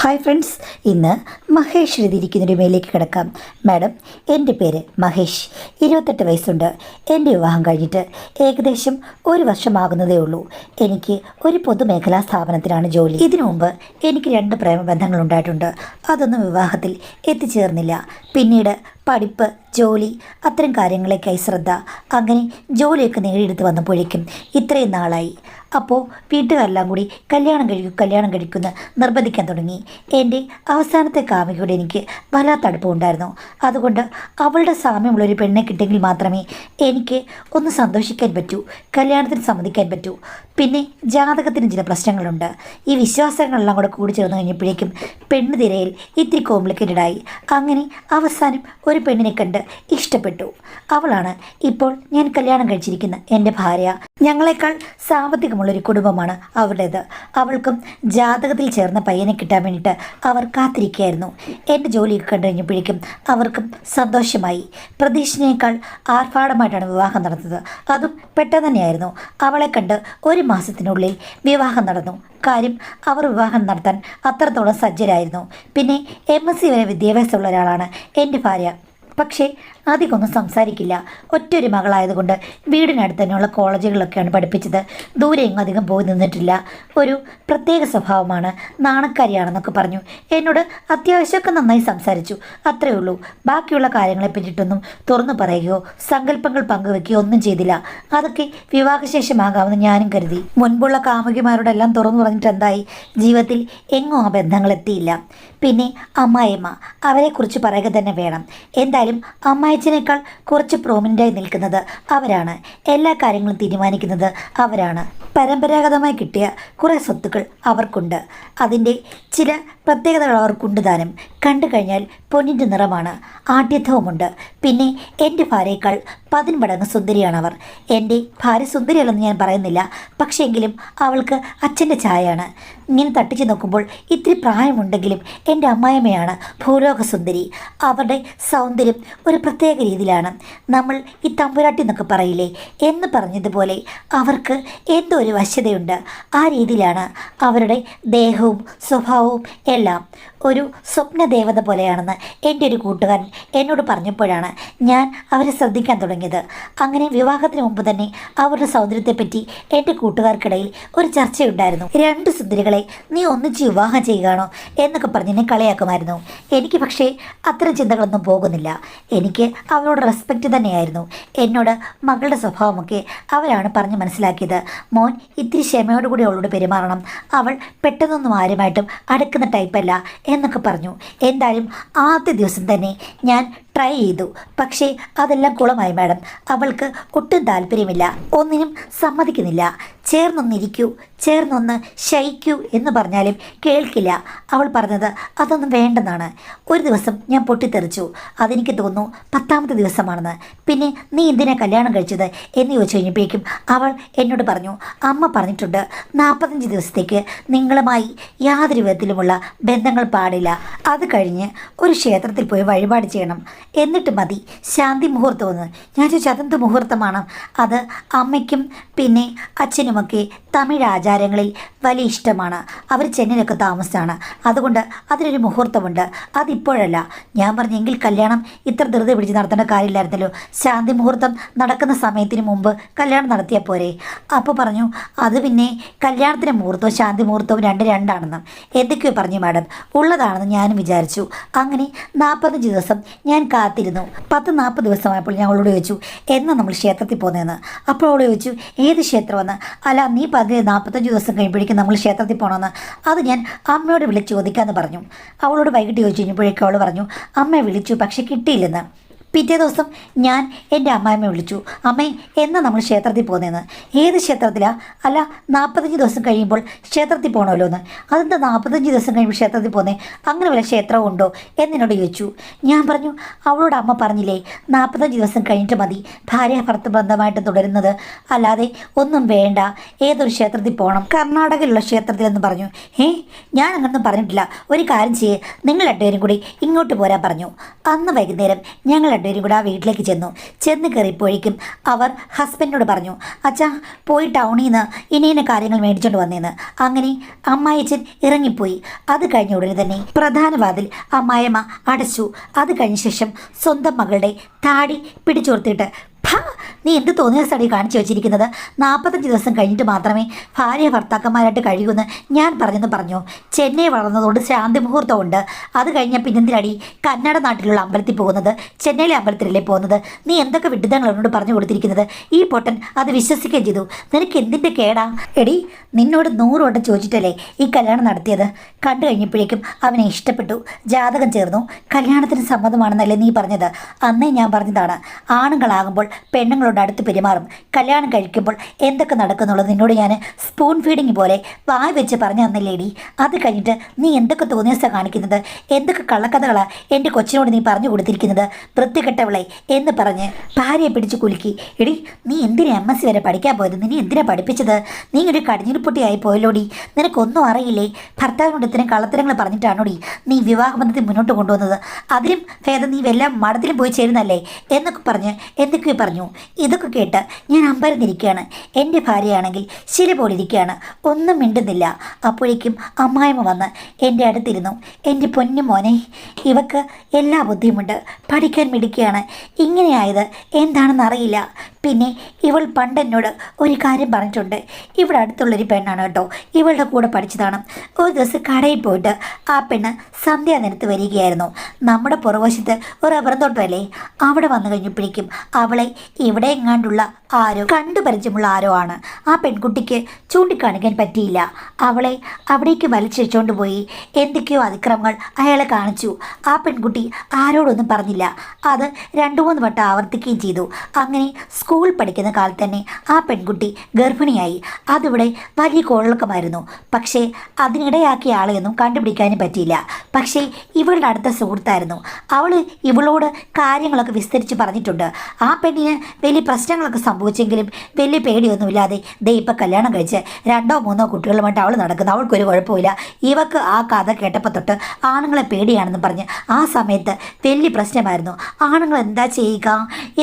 Hi friends, ഇന്ന് മഹേഷ് എഴുതിയിരിക്കുന്നൊരു മേലേക്ക് കിടക്കാം. മാഡം, എൻ്റെ പേര് മഹേഷ്, 28 വയസ്സുണ്ട്. എൻ്റെ വിവാഹം കഴിഞ്ഞിട്ട് ഏകദേശം 1 വർഷമാകുന്നതേ ഉള്ളൂ. എനിക്ക് ഒരു പൊതുമേഖലാ സ്ഥാപനത്തിലാണ് ജോലി. ഇതിനു മുമ്പ് എനിക്ക് 2 പ്രേമബന്ധങ്ങളുണ്ടായിട്ടുണ്ട്. അതൊന്നും വിവാഹത്തിൽ എത്തിച്ചേർന്നില്ല. പിന്നീട് പഠിപ്പ്, ജോലി, അത്തരം കാര്യങ്ങളേക്കായി ശ്രദ്ധ. അങ്ങനെ ജോലിയൊക്കെ നേടിയെടുത്ത് വന്നപ്പോഴേക്കും ഇത്രയും നാളായി. അപ്പോൾ വീട്ടുകാരെല്ലാം കൂടി കല്യാണം കഴിക്കുമെന്ന് നിർബന്ധിക്കാൻ തുടങ്ങി. എൻ്റെ അവസാനത്തെ കാമുകിയോട് എനിക്ക് വല്ലാത്ത അടുപ്പമുണ്ടായിരുന്നു. അതുകൊണ്ട് അവളുടെ സാമ്യമുള്ളൊരു പെണ്ണെ കിട്ടിയെങ്കിൽ മാത്രമേ എനിക്ക് ഒന്ന് സന്തോഷിക്കാൻ പറ്റൂ, കല്യാണത്തിന് സമ്മതിക്കാൻ പറ്റൂ. പിന്നെ ജാതകത്തിന് ചില പ്രശ്നങ്ങളുണ്ട്. ഈ വിശ്വാസങ്ങളെല്ലാം കൂടെ കൂടി ചേർന്ന് കഴിഞ്ഞപ്പോഴേക്കും പെണ്ണ് തിരയിൽ ഇത്തിരി കോംപ്ലിക്കേറ്റഡായി. അങ്ങനെ അവസാനം ഒരു പെണ്ണിനെ കണ്ട് ഇഷ്ടപ്പെട്ടു. അവളാണ് ഇപ്പോൾ ഞാൻ കല്യാണം കഴിച്ചിരിക്കുന്ന എൻ്റെ ഭാര്യ. ഞങ്ങളെക്കാൾ സാമ്പത്തികമുള്ളൊരു കുടുംബമാണ് അവരുടേത്. അവൾക്കും ജാതകത്തിൽ ചേർന്ന പയ്യനെ കിട്ടാൻ വേണ്ടിയിട്ട് അവർ കാത്തിരിക്കുകയായിരുന്നു. എൻ്റെ ജോലിയൊക്കെ കണ്ടു കഴിഞ്ഞപ്പോഴേക്കും അവർക്കും സന്തോഷമായി. പ്രതീക്ഷിച്ചതിനേക്കാൾ ആർഭാടമായിട്ടാണ് വിവാഹം നടന്നത്. അതും പെട്ടെന്ന് തന്നെയായിരുന്നു. അവളെ കണ്ട് 1 മാസത്തിനുള്ളിൽ വിവാഹം നടന്നു. കാര്യം, അവർ വിവാഹം നടത്താൻ അത്രത്തോളം സജ്ജരായിരുന്നു. പിന്നെ MSc വരെ വിദ്യാഭ്യാസമുള്ള ഒരാളാണ് എൻ്റെ ഭാര്യ. പക്ഷേ അധികമൊന്നും സംസാരിക്കില്ല. ഒറ്റൊരു മകളായതുകൊണ്ട് വീടിനടുത്ത് തന്നെയുള്ള കോളേജുകളിലൊക്കെയാണ് പഠിപ്പിച്ചത്. ദൂരെ എങ്ങും അധികം പോയി നിന്നിട്ടില്ല. ഒരു പ്രത്യേക സ്വഭാവമാണ്, നാണക്കാരിയാണെന്നൊക്കെ പറഞ്ഞു. എന്നോട് അത്യാവശ്യമൊക്കെ നന്നായി സംസാരിച്ചു, അത്രയേ ഉള്ളൂ. ബാക്കിയുള്ള കാര്യങ്ങളെ പറ്റിയിട്ടൊന്നും തുറന്നു പറയുകയോ സങ്കല്പങ്ങൾ പങ്കുവെക്കുകയോ ഒന്നും ചെയ്തില്ല. അതൊക്കെ വിവാഹശേഷമാകാമെന്ന് ഞാനും കരുതി. മുൻപുള്ള കാമുകിമാരോടെല്ലാം തുറന്നു പറഞ്ഞിട്ട് എന്തായി? ജീവിതത്തിൽ എങ്ങും ആ ബന്ധങ്ങൾ എത്തിയില്ല. പിന്നെ അമ്മായിയമ്മ, അവരെക്കുറിച്ച് പറയുക തന്നെ വേണം. എന്തായാലും അമ്മായച്ചനേക്കാൾ കുറച്ച് പ്രോമിനൻ്റായി നിൽക്കുന്നത് അവരാണ്. എല്ലാ കാര്യങ്ങളും തീരുമാനിക്കുന്നത് അവരാണ്. പരമ്പരാഗതമായി കിട്ടിയ കുറേ സ്വത്തുക്കൾ അവർക്കുണ്ട്. അതിൻ്റെ ചില പ്രത്യേകതകൾ അവർക്കുണ്ട് താനും. കണ്ടു കഴിഞ്ഞാൽ പൊന്നിൻ്റെ നിറമാണ്, ആഢ്യത്വവുമുണ്ട്. പിന്നെ എൻ്റെ ഭാര്യയേക്കാൾ 10 മടങ്ങ് സുന്ദരിയാണവർ. എൻ്റെ ഭാര്യ സുന്ദരിയല്ലെന്ന് ഞാൻ പറയുന്നില്ല, പക്ഷേ എങ്കിലും അവൾക്ക് അച്ഛൻ്റെ ഛായയാണ്. ഇങ്ങനെ തട്ടിച്ച് നോക്കുമ്പോൾ ഇത്തിരി പ്രായമുണ്ടെങ്കിലും എൻ്റെ അമ്മായിയമ്മയാണ് ഭൂലോക സുന്ദരി. അവരുടെ സൗന്ദര്യം ഒരു പ്രത്യേക രീതിയിലാണ്. നമ്മൾ ഈ തമ്പുരാട്ടി എന്നൊക്കെ പറയില്ലേ, എന്ന് പറഞ്ഞതുപോലെ അവർക്ക് എന്തോ ഒരു വശ്യതയുണ്ട്. ആ രീതിയിലാണ് അവരുടെ ദേഹവും സ്വഭാവവും എല്ലാം. ഒരു സ്വപ്നദേവത പോലെയാണെന്ന് എൻ്റെ ഒരു കൂട്ടുകാരൻ എന്നോട് പറഞ്ഞപ്പോഴാണ് ഞാൻ അവരെ ശ്രദ്ധിക്കാൻ തുടങ്ങിയത്. അങ്ങനെ വിവാഹത്തിന് മുമ്പ് തന്നെ അവരുടെ സൗന്ദര്യത്തെപ്പറ്റി എൻ്റെ കൂട്ടുകാർക്കിടയിൽ ഒരു ചർച്ചയുണ്ടായിരുന്നു. 2 സുന്ദരികളെ നീ ഒന്നിച്ച് വിവാഹം ചെയ്യുകയാണോ എന്നൊക്കെ പറഞ്ഞ് എന്നെ കളിയാക്കുമായിരുന്നു. എനിക്ക് പക്ഷേ അത്തരം ചിന്തകളൊന്നും പോകുന്നില്ല. എനിക്ക് അവരോട് റെസ്പെക്റ്റ് തന്നെയായിരുന്നു. എന്നോട് മകളുടെ സ്വഭാവമൊക്കെ അവരാണ് പറഞ്ഞ് മനസ്സിലാക്കിയത്. മോൻ ഇത്തിരി ക്ഷമയോടുകൂടി അവളോട് പെരുമാറണം, അവൾ പെട്ടെന്നൊന്നും ആരുമായിട്ടും അടുക്കുന്ന ടൈപ്പല്ല എന്നൊക്കെ പറഞ്ഞു. എന്തായാലും ആദ്യ ദിവസം തന്നെ ഞാൻ ട്രൈ ചെയ്തു. പക്ഷേ അതെല്ലാം കുളമായി മാഡം. അവൾക്ക് ഒട്ടും താല്പര്യമില്ല, ഒന്നിനും സമ്മതിക്കുന്നില്ല. ചേർന്നൊന്നിരിക്കൂ, ചേർന്നൊന്ന് ശയിക്കൂ എന്ന് പറഞ്ഞാലും കേൾക്കില്ല. അവൾ പറഞ്ഞത് അതൊന്നും വേണ്ടെന്നാണ്. ഒരു ദിവസം ഞാൻ പൊട്ടിത്തെറിച്ചു. അതെനിക്ക് തോന്നുന്നു 10ാമത്തെ ദിവസമാണെന്ന്. പിന്നെ നീ എന്തിനാ കല്യാണം കഴിച്ചത് എന്ന് ചോദിച്ചു കഴിഞ്ഞപ്പോഴേക്കും അവൾ എന്നോട് പറഞ്ഞു, അമ്മ പറഞ്ഞിട്ടുണ്ട് 45 ദിവസത്തേക്ക് നിങ്ങളുമായി യാതൊരു വിധത്തിലുമുള്ള ബന്ധങ്ങൾ പാടില്ല. അത് കഴിഞ്ഞ് ഒരു ക്ഷേത്രത്തിൽ പോയി വഴിപാട് ചെയ്യണം, എന്നിട്ട് മതി ശാന്തി മുഹൂർത്തമെന്ന്. ഞാൻ ചോദിച്ചു, അതെന്ത് മുഹൂർത്തമാണ്? അത് അമ്മയ്ക്കും പിന്നെ അച്ഛനുമൊക്കെ തമിഴ് ആചാരങ്ങളിൽ വലിയ ഇഷ്ടമാണ്. അവർ ചെന്നൈയിലൊക്കെ താമസമാണ്. അതുകൊണ്ട് അതിനൊരു മുഹൂർത്തമുണ്ട്, അതിപ്പോഴല്ല. ഞാൻ പറഞ്ഞെങ്കിൽ കല്യാണം ഇത്ര ധൃതി പിടിച്ച് നടത്തേണ്ട കാര്യമില്ലായിരുന്നല്ലോ. ശാന്തി മുഹൂർത്തം നടക്കുന്ന സമയത്തിന് മുമ്പ് കല്യാണം നടത്തിയാൽ പോരെ? അപ്പോൾ പറഞ്ഞു, അത് പിന്നെ കല്യാണത്തിന് മുഹൂർത്തവും ശാന്തി മുഹൂർത്തവും രണ്ടാണെന്ന് എന്തൊക്കെയോ പറഞ്ഞു മാഡം. ഉള്ളതാണെന്ന് ഞാനും വിചാരിച്ചു. അങ്ങനെ 45 ദിവസം ഞാൻ കാത്തിരുന്നു. 40 ദിവസമായപ്പോൾ ഞാൻ അവളോട് ചോദിച്ചു, എന്നാ നമ്മൾ ക്ഷേത്രത്തിൽ പോകുന്നതെന്ന്. അപ്പോൾ അവളോട് ചോദിച്ചു, ഏത് ക്ഷേത്രമെന്ന്. അല്ല, നീ 45 ദിവസം കഴിയുമ്പോഴേക്കും നമ്മൾ ക്ഷേത്രത്തിൽ പോകണമെന്ന്. അത് ഞാൻ അമ്മയോട് വിളിച്ച് ചോദിക്കാമെന്ന് പറഞ്ഞു. അവളോട് വൈകിട്ട് ചോദിച്ചു കഴിഞ്ഞപ്പോഴേക്കും അവൾ പറഞ്ഞു, അമ്മയെ വിളിച്ചു പക്ഷെ കിട്ടിയില്ലെന്ന്. പിറ്റേ ദിവസം ഞാൻ എൻ്റെ അമ്മായിമ്മയെ വിളിച്ചു, അമ്മേ എന്നാ നമ്മൾ ക്ഷേത്രത്തിൽ പോകുന്നതെന്ന്. ഏത് ക്ഷേത്രത്തിലാണ്? അല്ല, 45 ദിവസം കഴിയുമ്പോൾ ക്ഷേത്രത്തിൽ പോകണമല്ലോ എന്ന്. അതെന്താ 45 ദിവസം കഴിയുമ്പോൾ ക്ഷേത്രത്തിൽ പോകുന്നത്? അങ്ങനെ വല്ല ക്ഷേത്രവും ഉണ്ടോ എന്നോട് ചോദിച്ചു. ഞാൻ പറഞ്ഞു, അവളോട് അമ്മ പറഞ്ഞില്ലേ 45 ദിവസം കഴിഞ്ഞിട്ട് മതി ഭാര്യ ഭർത്തൃ ബന്ധമായിട്ട് തുടരുന്നത്, അല്ലാതെ ഒന്നും വേണ്ട, ഏതൊരു ക്ഷേത്രത്തിൽ പോകണം, കർണാടകയിലുള്ള ക്ഷേത്രത്തിലെന്ന് പറഞ്ഞു. ഞാൻ അങ്ങനൊന്നും പറഞ്ഞിട്ടില്ല. ഒരു കാര്യം ചെയ്യേ, നിങ്ങൾ 2 പേരും കൂടി ഇങ്ങോട്ട് പോരാൻ പറഞ്ഞു. അന്ന് വൈകുന്നേരം ഞങ്ങൾ രണ്ടുപേരും കൂടെ ആ വീട്ടിലേക്ക് ചെന്ന് കയറിയപ്പോഴേക്കും അവർ ഹസ്ബൻഡിനോട് പറഞ്ഞു, അച്ഛാ പോയി ടൗണിൽ നിന്ന് ഇന്ന കാര്യങ്ങൾ മേടിച്ചുകൊണ്ട് വന്നേന്ന്. അങ്ങനെ അമ്മായിച്ചൻ ഇറങ്ങിപ്പോയി. അത് കഴിഞ്ഞ ഉടനെ തന്നെ പ്രധാന വാതിൽ അമ്മായിയമ്മ അടച്ചു. അത് കഴിഞ്ഞ ശേഷം സ്വന്തം മകളുടെ താടി പിടിച്ചോർത്തിട്ട്, നീ എന്ത് തോന്നിയ സ്റ്റഡി കാണിച്ചു വെച്ചിരിക്കുന്നത്? 45 ദിവസം കഴിഞ്ഞിട്ട് മാത്രമേ ഭാര്യ ഭർത്താക്കന്മാരായിട്ട് കഴിയൂന്ന് ഞാൻ പറഞ്ഞു. ചെന്നൈ വളർന്നതുകൊണ്ട് ശാന്തി മുഹൂർത്തമുണ്ട്. അത് കഴിഞ്ഞാൽ പിന്നെന്തിനടി കന്നഡ നാട്ടിലുള്ള അമ്പലത്തിൽ പോകുന്നത്? ചെന്നൈയിലെ അമ്പലത്തിലല്ലേ പോകുന്നത്? നീ എന്തൊക്കെ വിഡിതങ്ങൾ എന്നോട് പറഞ്ഞു കൊടുത്തിരിക്കുന്നത്? ഈ പൊട്ടൻ അത് വിശ്വസിക്കുകയും ചെയ്തു. നിനക്ക് എന്തിൻ്റെ കേടാ? എടി, നിന്നോട് 100 വട്ടം ചോദിച്ചിട്ടല്ലേ ഈ കല്യാണം നടത്തിയത്? കണ്ടു കഴിഞ്ഞപ്പോഴേക്കും അവനെ ഇഷ്ടപ്പെട്ടു, ജാതകം ചേർന്നു, കല്യാണത്തിന് സമ്മതമാണെന്നല്ലേ നീ പറഞ്ഞത്? അന്നേ ഞാൻ പറഞ്ഞതാണ്, ആണുങ്ങളാകുമ്പോൾ പെണ്ണുങ്ങളോട് അടുത്ത് പെരുമാറും. കല്യാണം കഴിക്കുമ്പോൾ എന്തൊക്കെ നടക്കുന്നുള്ളത് നിന്നോട് ഞാൻ സ്പൂൺ ഫീഡിങ് പോലെ വായ വെച്ച് പറഞ്ഞു തന്നില്ലേടി? അത് കഴിഞ്ഞിട്ട് നീ എന്തൊക്കെ തോന്നിയസ കാണിക്കുന്നത്? എന്തൊക്കെ കള്ളക്കഥകളാണ് എൻ്റെ കൊച്ചിനോട് നീ പറഞ്ഞു കൊടുത്തിരിക്കുന്നത്? വൃത്തികെട്ടവളെ എന്ന് പറഞ്ഞ് ഭാര്യയെ പിടിച്ച് കുലുക്കി. എടി, നീ എന്തിനാ MSc വരെ പഠിക്കാൻ പോയത്? നിന്നെ എന്തിനാ പഠിപ്പിച്ചത്? നീ ഒരു കടിഞ്ഞിൽപ്പൊട്ടിയായി പോയല്ലോടി. നിനക്കൊന്നും അറിയില്ലേ? ഭർത്താവിനോട് ഇത്രയും കള്ളത്തരങ്ങൾ പറഞ്ഞിട്ടാണോടി നീ വിവാഹബന്ധത്തിൽ മുന്നോട്ട് കൊണ്ടുവന്നത്? അതിലും ഭേദം നീ വല്ല മഠത്തിലും പോയി ചേരുന്നല്ലേ എന്നൊക്കെ പറഞ്ഞ് എന്തൊക്കെയോ പറഞ്ഞു. ഇതൊക്കെ കേട്ട് ഞാൻ അമ്പരന്നിരിക്കുകയാണ്. എൻ്റെ ഭാര്യയാണെങ്കിൽ ശില പോലിരിക്കുകയാണ്, ഒന്നും മിണ്ടുന്നില്ല. അപ്പോഴേക്കും അമ്മായിമ്മ വന്ന് എൻ്റെ അടുത്തിരുന്നു. എൻ്റെ പൊന്നു മോനെ, ഇവക്ക് എല്ലാ ബുദ്ധിയുമുണ്ട്, പഠിക്കാൻ മിടുക്കുകയാണ്. ഇങ്ങനെയായത് എന്താണെന്ന് അറിയില്ല. പിന്നെ ഇവൾ പണ്ട് എന്നോട് ഒരു കാര്യം പറഞ്ഞിട്ടുണ്ട്. ഇവിടെ അടുത്തുള്ളൊരു പെണ്ണാണ് കേട്ടോ, ഇവളുടെ കൂടെ പഠിച്ചതാണ്. ഒരു ദിവസം കടയിൽ പോയിട്ട് ആ പെണ്ണ് സന്ധ്യാനേരത്ത് വരികയായിരുന്നു. നമ്മുടെ പുറവശത്ത് ഒരു റബ്ബർ തോട്ടമല്ലേ, അവിടെ വന്നു കഴിഞ്ഞപ്പോഴേക്കും അവളെ ഇവിടെ എങ്ങാണ്ടുള്ള ആരോ, കണ്ടു പരിചയമുള്ള ആരോ ആണ്. ആ പെൺകുട്ടിക്ക് ചൂണ്ടിക്കാണിക്കാൻ പറ്റിയില്ല. അവളെ അവിടേക്ക് വലിച്ചെച്ചുകൊണ്ട് പോയി എന്തൊക്കെയോ അതിക്രമങ്ങൾ അയാളെ കാണിച്ചു. ആ പെൺകുട്ടി ആരോടൊന്നും പറഞ്ഞില്ല. അത് 2-3 വട്ടം ആവർത്തിക്കുകയും ചെയ്തു. അങ്ങനെ സ്കൂൾ പഠിക്കുന്ന കാലത്ത് തന്നെ ആ പെൺകുട്ടി ഗർഭിണിയായി. അതിവിടെ വലിയ കോളിളക്കമായിരുന്നു. പക്ഷേ അതിനിടയാക്കിയ ആളെയൊന്നും കണ്ടുപിടിക്കാനും പറ്റിയില്ല. പക്ഷേ ഇവളുടെ അടുത്ത സുഹൃത്തായിരുന്നു. അവൾ ഇവളോട് കാര്യങ്ങളൊക്കെ വിസ്തരിച്ച് പറഞ്ഞിട്ടുണ്ട്. ആ പെണ്ണിന് വലിയ പ്രശ്നങ്ങളൊക്കെ സംഭവിച്ചെങ്കിലും വലിയ പേടിയൊന്നുമില്ലാതെ ദേ ഇപ്പം കല്യാണം കഴിച്ച് 2-3 കുട്ടികളുമായിട്ട് അവൾ നടക്കുന്നു. അവൾക്കൊരു കുഴപ്പമില്ല. ഇവക്ക് ആ കഥ കേട്ടപ്പോൾ തൊട്ട് ആണുങ്ങളെ പേടിയാണെന്ന് പറഞ്ഞ് ആ സമയത്ത് വലിയ പ്രശ്നമായിരുന്നു. ആണുങ്ങൾ എന്താ ചെയ്യുക,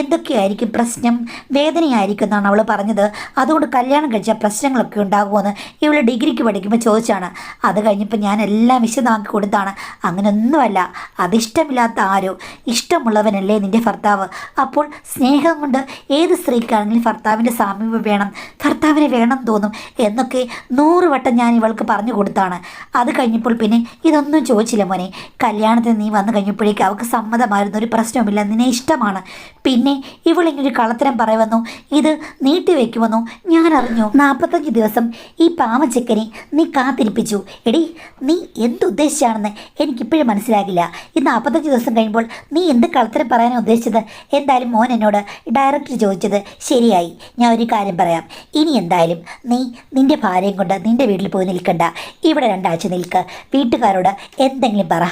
എന്തൊക്കെയായിരിക്കും പ്രശ്നം, വേദനയായിരിക്കും എന്നാണ് അവൾ പറഞ്ഞത്. അതുകൊണ്ട് കല്യാണം കഴിച്ചാൽ പ്രശ്നങ്ങളൊക്കെ ഉണ്ടാകുമെന്ന് ഇവൾ ഡിഗ്രിക്ക് പഠിക്കുമ്പോൾ ചോദിച്ചാണ്. അത് കഴിഞ്ഞപ്പോൾ ഞാൻ എല്ലാം വിശദമാക്കി കൊടുത്താണ്. അങ്ങനെയൊന്നുമല്ല, അതിഷ്ടമില്ലാത്ത ആരോ, ഇഷ്ടമുള്ളവനല്ലേ നിൻ്റെ ഭർത്താവ്. അപ്പോൾ സ്നേഹം കൊണ്ട് ഏത് സ്ത്രീക്കാണെങ്കിലും ഭർത്താവിൻ്റെ സാമീപ്യം വേണം, ഭർത്താവിനെ വേണം തോന്നും എന്നൊക്കെ 100 വട്ടം ഞാൻ ഇവൾക്ക് പറഞ്ഞു കൊടുത്താണ്. അത് കഴിഞ്ഞപ്പോൾ പിന്നെ ഇതൊന്നും ചോദിച്ചില്ല മോനെ. കല്യാണത്തിന് നീ വന്നു കഴിഞ്ഞപ്പോഴേക്കും അവൾക്ക് സമ്മതമായിരുന്നു, ഒരു പ്രശ്നവുമില്ല, നിന്നെ ഇഷ്ടമാണ്. പിന്നെ ഇവളിങ്ങനൊരു കള്ളത്തരം പറയുമെന്നോ ഇത് നീട്ടിവെക്കുമെന്നോ ഞാൻ അറിഞ്ഞു. 45 ദിവസം ഈ പാവച്ചക്കനെ നീ കാത്തിരിപ്പിച്ചു. എടി, നീ എന്തുദ്ദേശിച്ചാണെന്ന് എനിക്കിപ്പോഴും മനസ്സിലാകില്ല. ഈ 45 ദിവസം കഴിയുമ്പോൾ നീ എന്ത് കള്ളത്തരം പറയാനാണ് ഉദ്ദേശിച്ചത്? എന്തായാലും മോൻ എന്നോട് ഡയറക്റ്റ് ചോദിച്ചത് ശരിയായി. ഞാൻ ഒരു കാര്യം പറയാം. ഇനി എന്തായാലും നീ നിൻ്റെ ഭാര്യയും കൊണ്ട് നിൻ്റെ വീട്ടിൽ പോയി നിൽക്കണ്ട. ഇവിടെ 2 ആഴ്ച നിൽക്ക്. വീട്ടുകാരോട് എന്തെങ്കിലും പറ,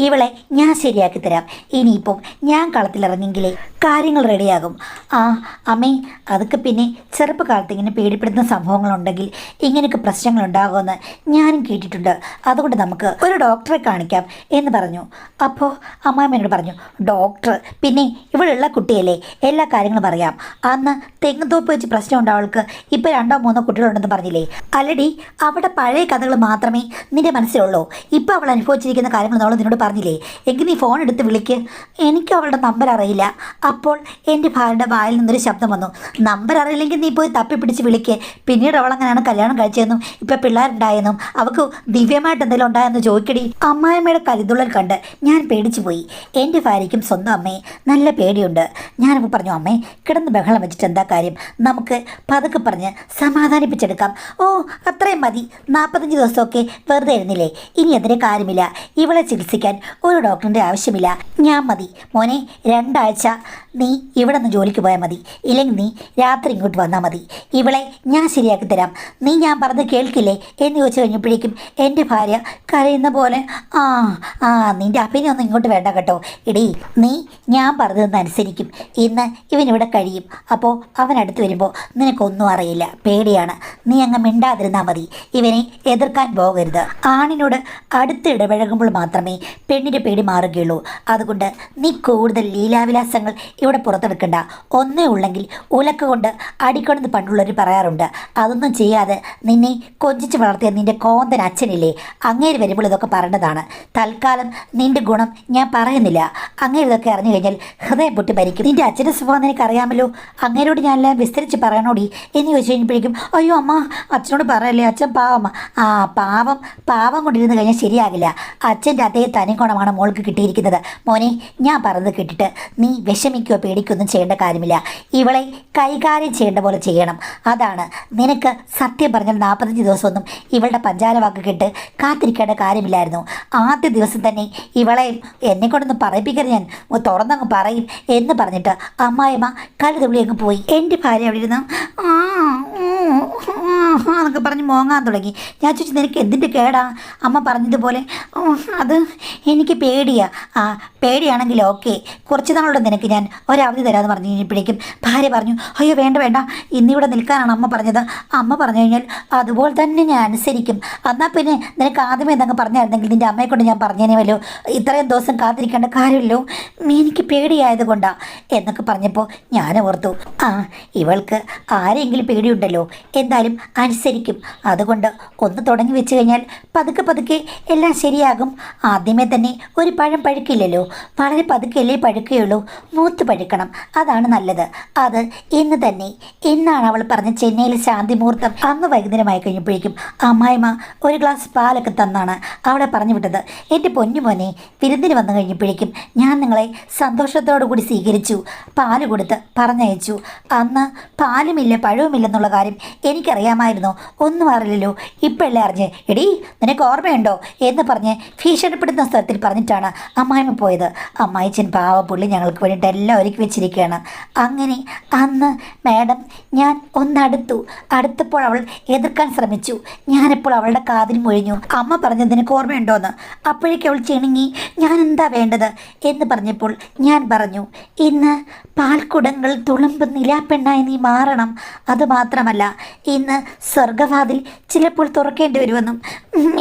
ഇവളെ ഞാൻ ശരിയാക്കി തരാം. ഇനിയിപ്പം ഞാൻ കളത്തിലിറങ്ങെങ്കിലേ കാര്യങ്ങൾ റെഡിയാകും. ആ അമ്മേ, അതൊക്കെ പിന്നെ ചെറുപ്പകാലത്ത് ഇങ്ങനെ പേടിപ്പെടുന്ന സംഭവങ്ങളുണ്ടെങ്കിൽ ഇങ്ങനെയൊക്കെ പ്രശ്നങ്ങളുണ്ടാകുമെന്ന് ഞാനും കേട്ടിട്ടുണ്ട്. അതുകൊണ്ട് നമുക്ക് ഒരു ഡോക്ടറെ കാണിക്കാം എന്ന് പറഞ്ഞു. അപ്പോൾ അമ്മാമ്മേനോട് പറഞ്ഞു, ഡോക്ടർ? പിന്നെ ഇവളുള്ള കുട്ടിയല്ലേ, എല്ലാ കാര്യങ്ങളും പറയാം. അന്ന് തെങ്ങുതോപ്പ് വെച്ച് പ്രശ്നം അവൾക്ക്. ഇപ്പോൾ 2-3 കുട്ടികളുണ്ടെന്ന് പറഞ്ഞില്ലേ? അല്ലടി, അവിടെ പഴയ കഥകൾ മാത്രമേ നിൻ്റെ മനസ്സിലുള്ളൂ. ഇപ്പോൾ അവൾ അനുഭവിച്ചിരിക്കുന്ന കാര്യങ്ങൾ നമ്മൾ നിന്നോട് പറഞ്ഞില്ലേ? എങ്കിൽ നീ ഫോൺ എടുത്ത് വിളിക്ക്. എനിക്ക് അവളുടെ നമ്പർ അറിയില്ല. അപ്പോൾ എൻ്റെ ഭാര്യയുടെ വായിൽ നിന്നൊരു ശബ്ദം വന്നു, നമ്പർ അറിയില്ലെങ്കിൽ നീ പോയി തപ്പിപ്പിടിച്ച് വിളിക്ക്. പിന്നീട് അവളങ്ങനെയാണ് കല്യാണം കഴിച്ചതെന്നും ഇപ്പോൾ പിള്ളേരുണ്ടായെന്നും അവൾക്ക് ദിവ്യമായിട്ട് എന്തെങ്കിലും ഉണ്ടായെന്ന് ചോദിക്കടി. അമ്മായിമ്മയുടെ കരുതുള്ളൽ കണ്ട് ഞാൻ പേടിച്ചു പോയി. എൻ്റെ ഭാര്യയ്ക്കും സ്വന്തം അമ്മയെ നല്ല പേടിയുണ്ട്. ഞാനപ്പോൾ പറഞ്ഞു, അമ്മേ കിടന്ന് ബഹളം വെച്ചിട്ട് എന്താ കാര്യം, നമുക്ക് പതുക്കെ പറഞ്ഞ് സമാധാനിപ്പിച്ചെടുക്കാം. ഓ അത്രയും മതി, 45 ദിവസമൊക്കെ വെറുതെ ആയിരുന്നില്ലേ, ഇനി അതിന് കാര്യമില്ല. ഇവളെ ചികിത്സിക്കാൻ ഒരു ഡോക്ടറിൻ്റെ ആവശ്യമില്ല, ഞാൻ മതി. മോനെ 2 ആഴ്ച നീ ഇവിടെ നിന്ന് ജോലിക്ക് പോയാൽ മതി. ഇല്ലെങ്കിൽ നീ രാത്രി ഇങ്ങോട്ട് വന്നാൽ മതി. ഇവളെ ഞാൻ ശരിയാക്കി തരാം. നീ ഞാൻ പറഞ്ഞ് കേൾക്കില്ലേ എന്ന് ചോദിച്ചു കഴിഞ്ഞപ്പോഴേക്കും എൻ്റെ ഭാര്യ കരയുന്ന പോലെ ആ ആ നിൻ്റെ അഭിനയൊന്നും ഇങ്ങോട്ട് വേണ്ട കേട്ടോ. എടീ നീ ഞാൻ പറഞ്ഞതെന്ന് അനുസരിക്കും. ഇന്ന് ഇവനിവിടെ കഴിയും. അപ്പോൾ അവനടുത്ത് വരുമ്പോൾ നിനക്കൊന്നും അറിയില്ല, പേടിയാണ്. നീ അങ്ങ് മിണ്ടാതിരുന്നാൽ മതി. ഇവനെ എതിർക്കാൻ പോകരുത്. ആണിനോട് അടുത്ത് ഇടപഴകുമ്പോൾ മാത്രമേ പെണ്ണിൻ്റെ പേടി മാറുകയുള്ളൂ. അതുകൊണ്ട് നീ കൂടുതൽ ലീലാവിലാസങ്ങൾ ഇവിടെ പുറത്തെടുക്കണ്ട. ഒന്നേ ഉള്ളെങ്കിൽ ഉലക്ക കൊണ്ട് അടിക്കണമെന്ന് പണ്ടുള്ളവർ പറയാറുണ്ട്. അതൊന്നും ചെയ്യാതെ നിന്നെ കൊഞ്ചിച്ച് വളർത്തിയ നിൻ്റെ കോന്തൻ അച്ഛനില്ലേ, അങ്ങേര് വരുമ്പോൾ ഇതൊക്കെ പറയേണ്ടതാണ്. തൽക്കാലം നിൻ്റെ ഗുണം ഞാൻ പറയുന്നില്ല. അങ്ങേര് ഇതൊക്കെ അറിഞ്ഞു കഴിഞ്ഞാൽ ഹൃദയം പൊട്ടി ഭരിക്കും. നിൻ്റെ അച്ഛൻ്റെ സ്വഭാവം നിനക്ക് അറിയാമല്ലോ. അങ്ങേരോട് ഞാനെല്ലാം വിസ്തരിച്ച് പറയണോടി എന്ന് ചോദിച്ചു കഴിഞ്ഞപ്പോഴേക്കും അയ്യോ അമ്മ അച്ഛനോട് പറയല്ലേ, അച്ഛൻ പാവം. ആ പാവം കൊണ്ടിരുന്ന് കഴിഞ്ഞാൽ ശരിയാകില്ല. അച്ഛൻ്റെ അതേ തനിക്കോണമാണ് മോൾക്ക് കിട്ടിയിരിക്കുന്നത്. മോനെ ഞാൻ പറഞ്ഞത് കേട്ടിട്ട് നീ വിഷമിക്കുകയോ പേടിക്കുകയൊന്നും ചെയ്യേണ്ട കാര്യമില്ല. ഇവളെ കൈകാര്യം ചെയ്യേണ്ട പോലെ ചെയ്യണം. അതാണ് നിനക്ക് സത്യം പറഞ്ഞാൽ 45 ദിവസമൊന്നും ഇവളുടെ പഞ്ചാര വാക്ക് കേട്ട് കാത്തിരിക്കേണ്ട കാര്യമില്ലായിരുന്നു. ആദ്യ ദിവസം തന്നെ ഇവളെ എന്നെക്കൊണ്ടൊന്ന് പറയിപ്പിക്കരുത്, ഞാൻ തുറന്നങ്ങ് പറയും എന്ന് പറഞ്ഞിട്ട് അമ്മായിമ്മ കഴുതുള്ളി അങ്ങ് പോയി. എൻ്റെ ഭാര്യ അവിടെ ഇരുന്ന് എന്നൊക്കെ പറഞ്ഞ് മോങ്ങാൻ തുടങ്ങി. ഞാൻ ചോദിച്ചു നിനക്ക് എന്തിൻ്റെ കേടാ? അമ്മ പറഞ്ഞതുപോലെ അത് എനിക്ക് പേടിയാ. പേടിയാണെങ്കിൽ ഓക്കെ, കുറച്ച് നാളുടെ നിനക്ക് ഞാൻ ഒരവധി തരാമെന്ന് പറഞ്ഞു കഴിഞ്ഞപ്പോഴേക്കും ഭാര്യ പറഞ്ഞു അയ്യോ വേണ്ട, ഇന്നിവിടെ നിൽക്കാനാണ് അമ്മ പറഞ്ഞത്. അമ്മ പറഞ്ഞു കഴിഞ്ഞാൽ അതുപോലെ തന്നെ ഞാൻ അനുസരിക്കും. എന്നാൽ പിന്നെ നിനക്ക് ആദ്യമേ എന്തെങ്കിലും പറഞ്ഞായിരുന്നെങ്കിൽ നിൻ്റെ അമ്മയെ കൊണ്ട് ഞാൻ പറഞ്ഞേനെവല്ലോ, ഇത്രയും ദിവസം കാത്തിരിക്കേണ്ട കാര്യമില്ലോ, എനിക്ക് പേടിയായത് കൊണ്ടാണ് എന്നൊക്കെ പറഞ്ഞപ്പോൾ ഞാൻ ഓർത്തു ഇവൾക്ക് ആരെങ്കിലും പേടിയുണ്ടല്ലോ, എന്തായാലും അനുസരിക്കും. അതുകൊണ്ട് ഒന്ന് തുടങ്ങി വെച്ച് കഴിഞ്ഞാൽ പതുക്കെ എല്ലാം ശരിയാകും. ആദ്യമേ തന്നെ ഒരു പഴം പഴുക്കില്ലല്ലോ, വളരെ പതുക്കെയല്ലേ പഴുക്കുകയുള്ളൂ. മൂത്ത് പഴുക്കണം, അതാണ് നല്ലത്. അത് ഇന്ന് തന്നെ. ഇന്നാണ് അവൾ പറഞ്ഞ ചെന്നൈയിൽ ശാന്തി മുഹൂർത്തം. അന്ന് വൈകുന്നേരമായി കഴിഞ്ഞപ്പോഴേക്കും അമ്മായിമ്മ ഒരു ഗ്ലാസ് പാലൊക്കെ തന്നാണ് അവളെ പറഞ്ഞു വിട്ടത്. എൻ്റെ പൊന്നുമോനെ, വിരുന്നിന് വന്നു കഴിഞ്ഞപ്പോഴേക്കും ഞാൻ നിങ്ങളെ സന്തോഷത്തോടു കൂടി സ്വീകരിച്ചു, പാല് കൊടുത്ത് പറഞ്ഞയച്ചു. അന്ന് പാലുമില്ല പഴവുമില്ലെന്നുള്ള കാര്യം എനിക്കറിയാമായിരുന്നു, ഒന്നും അറിയില്ലല്ലോ. ഇപ്പോഴല്ലേ അറിഞ്ഞ്. എടീ നിനക്ക് ഓർമ്മയുണ്ടോ എന്ന് പറഞ്ഞ് ഭീഷണിപ്പെടുത്തുന്ന സ്ഥലത്തിൽ പറഞ്ഞിട്ടാണ് അമ്മായിമ്മ പോയത്. അമ്മായിച്ചൻ പാവപ്പുള്ളി ഞങ്ങൾക്ക് വേണ്ടിയിട്ട് എല്ലാം ഒരുക്കി വെച്ചിരിക്കുകയാണ്. അങ്ങനെ അന്ന് മാഡം ഞാൻ അടുത്തപ്പോൾ അവൾ എതിർക്കാൻ ശ്രമിച്ചു. ഞാനിപ്പോൾ അവളുടെ കാതിൽ മൊഴിഞ്ഞു. അമ്മ പറഞ്ഞത് നിനക്ക് ഓർമ്മയുണ്ടോയെന്ന്. അപ്പോഴേക്കും അവൾ ചിണുങ്ങി. ഞാൻ എന്താ വേണ്ടത് എന്ന് പറഞ്ഞപ്പോൾ ഞാൻ പറഞ്ഞു ഇന്ന് പാൽക്കുടങ്ങൾ തുളുമ്പ് നിലാപ്പെണ്ണായി നീ മാറണം. അതുമാത്രമല്ല ഇന്ന് സ്വർഗവാതിൽ ചിലപ്പോൾ തുറക്കേണ്ടി വരുമെന്നും.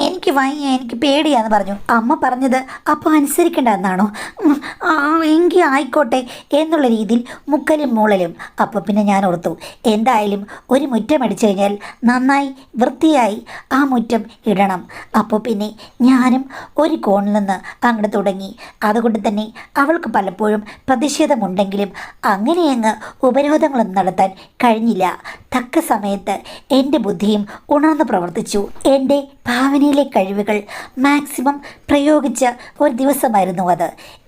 എനിക്ക് വയ്യ, എനിക്ക് പേടിയാന്ന് പറഞ്ഞു. അമ്മ പറഞ്ഞത് അപ്പോൾ അനുസരിക്കേണ്ട എന്നാണോ? എങ്കിൽ ആയിക്കോട്ടെ എന്നുള്ള രീതിയിൽ മുക്കലും മൂളലും. അപ്പോൾ പിന്നെ ഞാൻ ഓർത്തു എന്തായാലും ഒരു മുറ്റം അടിച്ചു കഴിഞ്ഞാൽ നന്നായി വൃത്തിയായി ആ മുറ്റം ഇടണം. അപ്പോൾ പിന്നെ ഞാനും ഒരു കോണിൽ നിന്ന് അങ്ങോട്ട് തുടങ്ങി. അതുകൊണ്ട് തന്നെ അവൾക്ക് പലപ്പോഴും പ്രതിഷേധമുണ്ടെങ്കിലും അങ്ങനെയങ്ങ് ഉപരോധങ്ങളൊന്നും നടത്താൻ കഴിഞ്ഞില്ല. തക്ക സമയത്ത് എൻ്റെ ബുദ്ധിയും ഉണർന്ന് പ്രവർത്തിച്ചു. എൻ്റെ ഭാവനയിലെ കഴിവുകൾ മാക്സിമം പ്രയോഗിച്ച ഒരു ദിവസമായിരുന്നു അത്.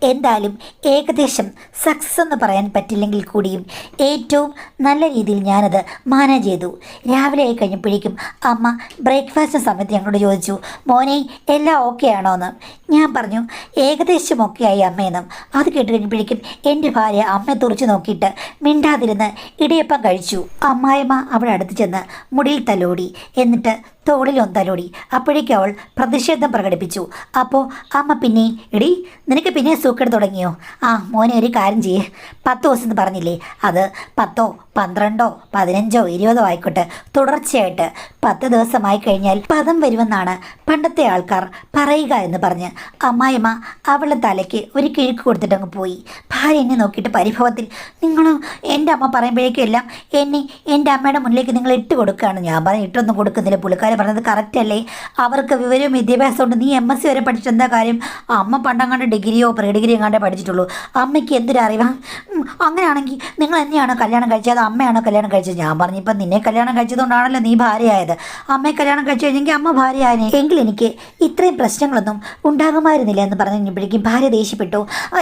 എന്തായാലും ഏകദേശം സക്സസ് എന്ന് പറയാൻ പറ്റില്ലെങ്കിൽ കൂടിയും ഏറ്റവും നല്ല രീതിയിൽ ഞാനത് മാനേജ് ചെയ്തു. രാവിലെ ആയി കഴിഞ്ഞപ്പോഴേക്കും അമ്മ ബ്രേക്ക്ഫാസ്റ്റ് സമയത്ത് ഞങ്ങളോട് ചോദിച്ചു മോനെ എല്ലാം ഓക്കെ ആണോ എന്ന്. ഞാൻ പറഞ്ഞു ഏകദേശം ഓക്കെ ആയി അമ്മയെന്നും. അത് കേട്ട് കഴിഞ്ഞപ്പോഴേക്കും എൻ്റെ ഭാര്യ അമ്മയെ തുറച്ചു നോക്കിയിട്ട് മിണ്ടാതിരുന്ന് ഇടിയപ്പം കഴിച്ചു. അമ്മായിമ്മ അവിടെ അടുത്ത് ചെന്ന് മുടിയിൽ തലോടി, എന്നിട്ട് തോളിലൊന്ന് തലോടി. അപ്പോഴേക്കും അവൾ പ്രതിഷേധം പ്രകടിപ്പിച്ചു. അപ്പോൾ അമ്മ പിന്നെ എടി നിനക്ക് പിന്നെ സൂക്കേട് തുടങ്ങിയോ? മോനെ ഒരു കാര്യം ചെയ്യേ, 10 ദിവസം എന്ന് പറഞ്ഞില്ലേ, അത് 10, 12, 15, 20 ആയിക്കോട്ടെ, തുടർച്ചയായിട്ട് 10 ദിവസമായി കഴിഞ്ഞാൽ പദം വരുമെന്നാണ് പണ്ടത്തെ ആൾക്കാർ പറയുക എന്ന് പറഞ്ഞ് അമ്മായിമ്മ അവളുടെ തലയ്ക്ക് ഒരു കിഴുക്ക് കൊടുത്തിട്ടങ്ങ് പോയി. ഭാര്യ എന്നെ നോക്കിയിട്ട് പരിഭവത്തിൽ നിങ്ങൾ എൻ്റെ അമ്മ പറയുമ്പോഴേക്കും എല്ലാം എന്നെ എൻ്റെ അമ്മയുടെ മുന്നിലേക്ക് നിങ്ങൾ ഇട്ട് കൊടുക്കുകയാണ്. ഞാൻ പറഞ്ഞ് ഇട്ടൊന്നും കൊടുക്കുന്നില്ല, പുള്ളിക്കാരെ പറഞ്ഞത് കറക്റ്റ് അല്ലേ, അവർക്ക് വിവരവും വിദ്യാഭ്യാസം ഉണ്ട്, നീ MSc വരെ പഠിച്ചിട്ട് എന്താ കാര്യം? അമ്മ പണ്ടങ്ങാണ്ട് ഡിഗ്രിയോ പ്രീ ഡിഗ്രിയോ എങ്ങാണ്ടേ പഠിച്ചിട്ടുള്ളൂ, അമ്മയ്ക്ക് എന്തൊരറിവാ? അങ്ങനെയാണെങ്കിൽ നിങ്ങൾ എന്നെയാണോ കല്യാണം കഴിച്ചത്, അമ്മയാണോ കല്യാണം കഴിച്ചത്? ഞാൻ പറഞ്ഞു ഇപ്പം നിന്നെ കല്യാണം കഴിച്ചതുകൊണ്ടാണല്ലോ നീ ഭാര്യയായത്, അമ്മയെ കല്യാണം കഴിച്ചു കഴിഞ്ഞെങ്കിൽ അമ്മ ഭാര്യയായനെ, എങ്കിൽ എനിക്ക് ഇത്രയും പ്രശ്നങ്ങളൊന്നും ഉണ്ടാകുമായിരുന്നില്ല എന്ന് പറഞ്ഞു കഴിഞ്ഞപ്പോഴേക്കും ഭാര്യ ദേഷ്യപ്പെട്ടു.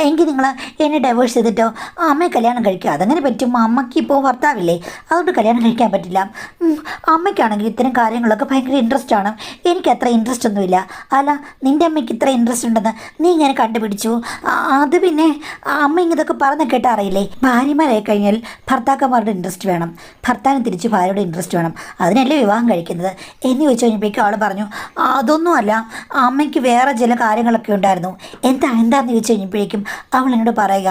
എങ്കിൽ നിങ്ങൾ എന്നെ ഡൈവേഴ്സ് ചെയ്തിട്ടോ അമ്മയെ കല്യാണം കഴിക്കുക, അതങ്ങനെ പറ്റും? അമ്മയ്ക്ക് ഇപ്പോൾ ഭർത്താവില്ലേ, അതുകൊണ്ട് കല്യാണം കഴിക്കാൻ പറ്റില്ല. അമ്മയ്ക്കാണെങ്കിൽ ഇത്തരം കാര്യങ്ങളൊക്കെ ഭയങ്കര ഇൻട്രസ്റ്റ് ആണ്. എനിക്ക് അത്ര ഇൻട്രസ്റ്റ് ഒന്നുമില്ല. അല്ല, നിൻ്റെ അമ്മയ്ക്ക് ഇത്ര ഇൻട്രസ്റ്റ് ഉണ്ടെന്ന് നീ ഇങ്ങനെ കണ്ടുപിടിച്ചു? അത് പിന്നെ അമ്മ ഇങ്ങനെയൊക്കെ പറഞ്ഞ് കേട്ടാ അറിയില്ലേ, ഭാര്യമാരായി കഴിഞ്ഞാൽ ഭർത്താക്കന്മാരുടെ ഇൻട്രസ്റ്റ് വേണം, ഭർത്താവിന് തിരിച്ച് ഭാര്യയുടെ ഇൻട്രസ്റ്റ് വേണം, അതിനല്ലേ വിവാഹം കഴിക്കുന്നത് എന്ന് ചോദിച്ചു കഴിഞ്ഞപ്പോഴേക്കും അവൾ പറഞ്ഞു, അതൊന്നുമല്ല, അമ്മയ്ക്ക് വേറെ ചില കാര്യങ്ങളൊക്കെ ഉണ്ടായിരുന്നു. എന്താണെന്ന് ചോദിച്ചു കഴിഞ്ഞപ്പോഴേക്കും അവൾ എന്നോട് പറയുക,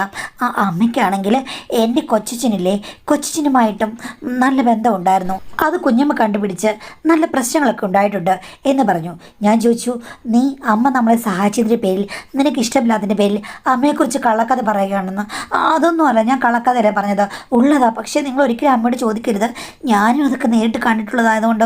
അമ്മയ്ക്കാണെങ്കിൽ എൻ്റെ കൊച്ചച്ഛനുമായിട്ടും നല്ല ബന്ധമുണ്ടായിരുന്നു, അത് കുഞ്ഞമ്മ കണ്ടുപിടിച്ച് നല്ല പ്രശ്നങ്ങളൊക്കെ ഉണ്ടായിട്ടുണ്ട് എന്ന് പറഞ്ഞു. ഞാൻ ചോദിച്ചു, നീ അമ്മ നമ്മളെ സഹായിച്ചതിൻ്റെ പേരിൽ, നിനക്ക് ഇഷ്ടമില്ലാത്തതിൻ്റെ പേരിൽ അമ്മയെക്കുറിച്ച് കള്ളക്കഥ പറയുകയാണെന്ന്? അതൊന്നുമല്ല, ഞാൻ കള്ളക്കഥയല്ലേ പറഞ്ഞത്, ഉള്ളതാ. പക്ഷേ നിങ്ങൾ ഒരിക്കലും അമ്മയോട് ചോദിക്കരുത്, ഞാനും അതൊക്കെ നേരിട്ട് കണ്ടിട്ടുള്ളതായതുകൊണ്ട്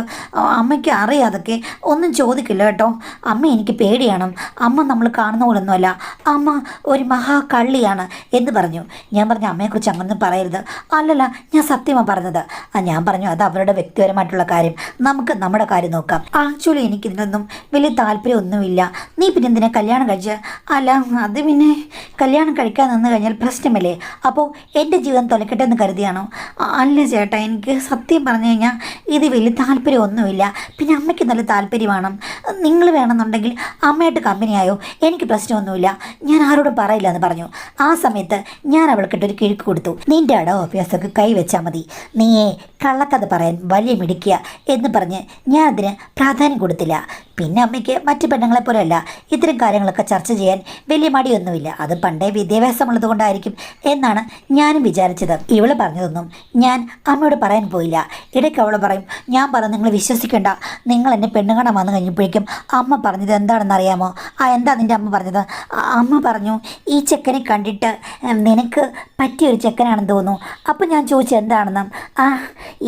അമ്മയ്ക്ക് അറിയാം, അതൊക്കെ ഒന്നും ചോദിക്കില്ല കേട്ടോ. അമ്മ എനിക്ക് പേടിയാണ്, അമ്മ നമ്മൾ കാണുന്ന പോലൊന്നുമല്ല, അമ്മ ഒരു മഹാകള്ളിയാണ് എന്ന് പറഞ്ഞു. ഞാൻ പറഞ്ഞു, അമ്മയെക്കുറിച്ച് അങ്ങനൊന്നും പറയരുത്. അല്ലല്ല, ഞാൻ സത്യമാണ് പറഞ്ഞത്. ഞാൻ പറഞ്ഞു, അത് അവരുടെ വ്യക്തിപരമായിട്ടുള്ള കാര്യം, നമുക്ക് നമ്മുടെ കാര്യം നോക്കാം. ആക്ച്വലി എനിക്കിതിനൊന്നും വലിയ താല്പര്യമൊന്നുമില്ല. നീ പിന്നെ എന്തിനാ കല്യാണം കഴിച്ച്? അല്ല, അത് പിന്നെ കല്യാണം കഴിക്കാൻ നിന്ന് കഴിഞ്ഞാൽ പ്രശ്നമല്ലേ, അപ്പോൾ എൻ്റെ ജീവിതം തൊലക്കട്ടെ എന്ന് കരുതിയാണോ? അല്ല ചേട്ടാ, എനിക്ക് സത്യം പറഞ്ഞു കഴിഞ്ഞാൽ ഇത് വലിയ താല്പര്യമൊന്നുമില്ല. പിന്നെ അമ്മയ്ക്ക് നല്ല താല്പര്യമാണ്, നിങ്ങൾ വേണമെന്നുണ്ടെങ്കിൽ അമ്മയായിട്ട് കമ്പനിയായോ, എനിക്ക് പ്രശ്നമൊന്നുമില്ല, ഞാൻ ആരോടും പറയില്ല എന്ന് പറഞ്ഞു. ആ സമയത്ത് ഞാൻ അവൾക്കിട്ടൊരു കിഴുക്ക് കൊടുത്തു, നിൻ്റെ അഭ്യാസമൊക്കെ കൈവച്ചാൽ മതി, നീയേ കള്ളക്കഥ പറയാൻ വലിയ മിടിക്കുക എന്ന് പറഞ്ഞ് ഞാൻ അതിന് പ്രാധാന്യം കൊടുത്തില്ല. പിന്നെ അമ്മയ്ക്ക് മറ്റു പെണ്ണുങ്ങളെ പോലെയല്ല, ഇത്തരം കാര്യങ്ങളൊക്കെ ചർച്ച ചെയ്യാൻ വലിയ മടിയൊന്നുമില്ല, അത് പണ്ടേ വിദ്യാഭ്യാസമുള്ളത് കൊണ്ടായിരിക്കും എന്നാണ് ഞാനും വിചാരിച്ചത്. ഇവള് പറഞ്ഞതൊന്നും ഞാൻ അമ്മയോട് പറയാൻ പോയില്ല. ഇടയ്ക്ക് അവൾ പറയും, ഞാൻ പറഞ്ഞു നിങ്ങൾ വിശ്വസിക്കേണ്ട, നിങ്ങൾ എന്നെ പെണ്ണ് കാണാൻ വന്നു കഴിഞ്ഞപ്പോഴേക്കും അമ്മ പറഞ്ഞത് എന്താണെന്ന് അറിയാമോ? എന്താ നിൻ്റെ അമ്മ പറഞ്ഞത്? അമ്മ പറഞ്ഞു, ഈ ചെക്കനെ കണ്ടിട്ട് നിനക്ക് പറ്റിയൊരു ചെക്കനാണെന്ന് തോന്നുന്നു. അപ്പം ഞാൻ ചോദിച്ചു എന്താണെന്ന്.